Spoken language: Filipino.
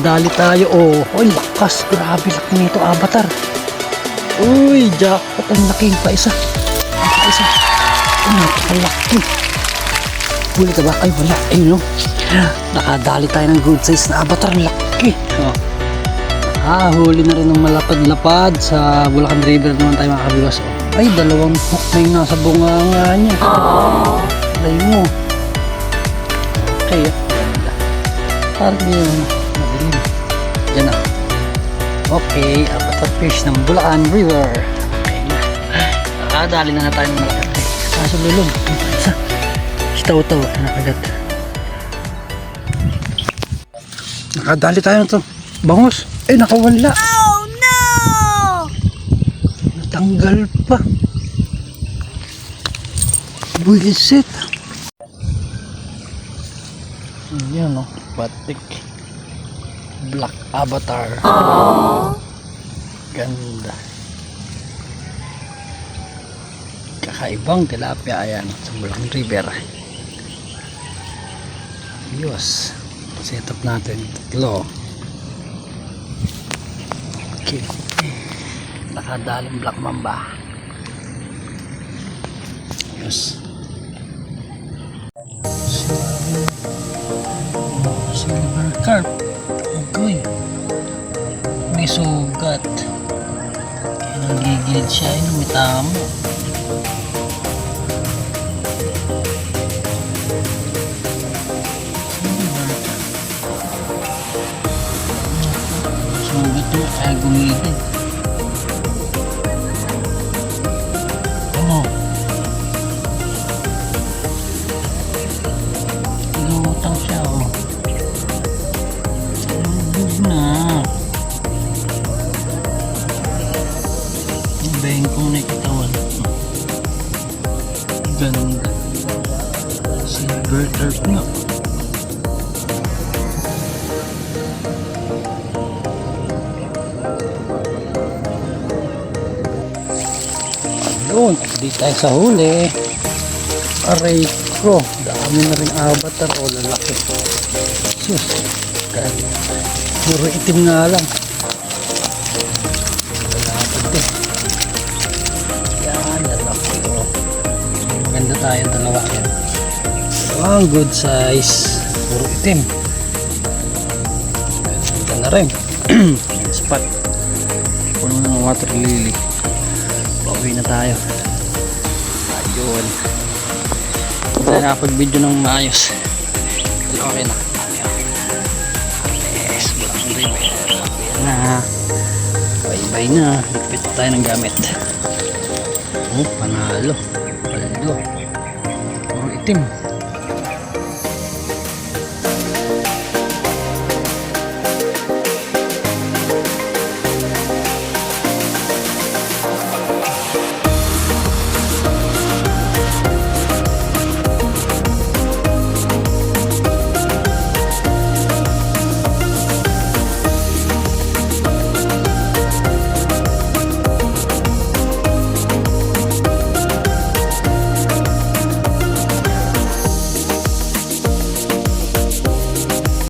Nakadali tayo. Oh, oy, lakas. Grabe laki nito, Avatar. Uy, jackpot. Ang laki pa isa. Pa isa. Ay, napakalaki. Huli ka ba? Ay, wala. Ayun, no? Nakadali tayo ng good size na Avatar. Laki. Oh. Huli na rin ng malapad-lapad sa Bulacan River naman tayo mga kabiwas. Oh. Ay, dalawang hook na yung nasa bunganga niya. Alay mo. Okay, parang yun. Madilim. Diyan na. Okay, Avatar fish ng Bulacan River. Okay na. Nakadali na tayo ng malapad. Kaso lulong. Taw-taw. Nakagat. Nakadali tayo na ito. Bangus. Eh, nakawala. Oh no! Natanggal pa. Buisit. Yan o. Batik. Black Avatar. Aww. Ganda. Kakaibang tilapia. Ayan. Sa Bulacan River. Ayos. Set up natin. Tatlo. Okay. Nakadaling black mamba. Yes. Silver carp. Okay. May sugat. Kaya nagigilid siya. Ay, may tamo. Sugat mo. Kaya gumilid. Ano? Lumutang siya, oh. Lubog na. Yung bengkong na ikitawan. Ganda. Silver carp nga. Ayun, di tayo sa huli. Aray ko, dami na rin Avatar. O, lalaki. Sus, puro itim nga lang. Lalapad eh. Yan, lalaki. O, maganda tayo dalawa yan. Ang good size. Puro itim. Ganda na rin. Spot. Puno ng water lily. Pauwi na tayo. Ayun. Tayo nakapag-video ng maayos. Okay na. Yes, Bulacan River. Ayan na. Bye-bye na. Lipit tayo ng gamit. Oh, panalo. Paldo. Puro itim.